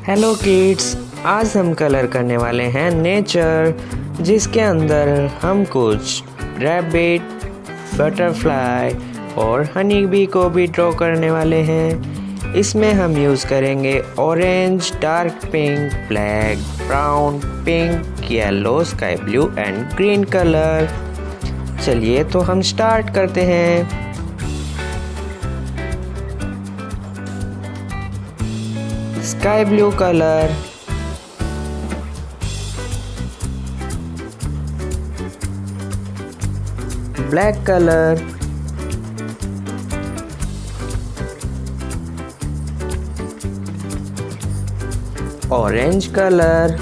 Hello kids, आज हम colour करने वाले हैं नेचर, जिसके अंदर हम कुछ रैबिट, बटरफ्लाई और हनी बी को भी ड्रॉ करने वाले हैं। इसमें हम यूज़ करेंगे orange, dark pink, black, brown, pink, yellow, sky blue and green colour. चलिए तो हम स्टार्ट करते हैं। Sky blue colour, black colour, orange colour,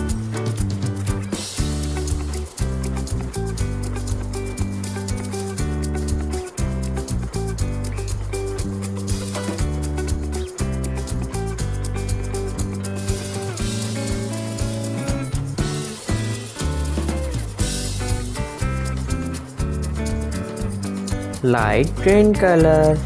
light green colour,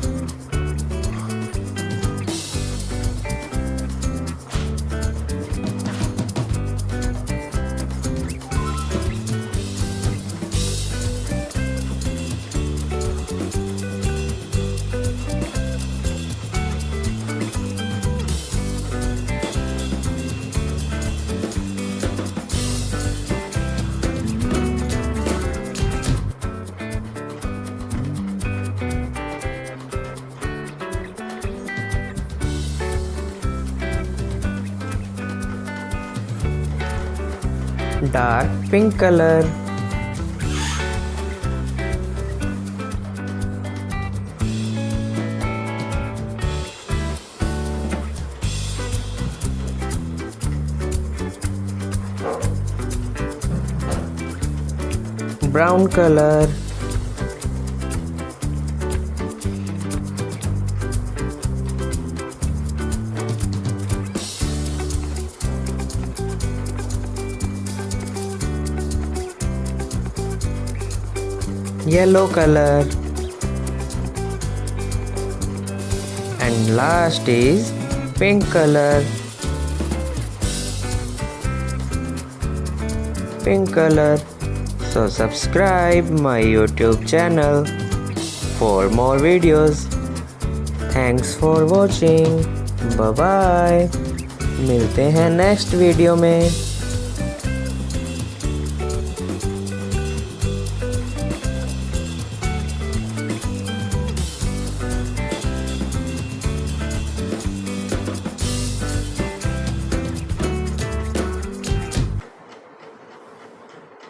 dark pink colour, brown colour, yellow color, and last is pink color. So subscribe my YouTube channel for more videos. Thanks for watching. Bye bye. मिलते हैं next video में।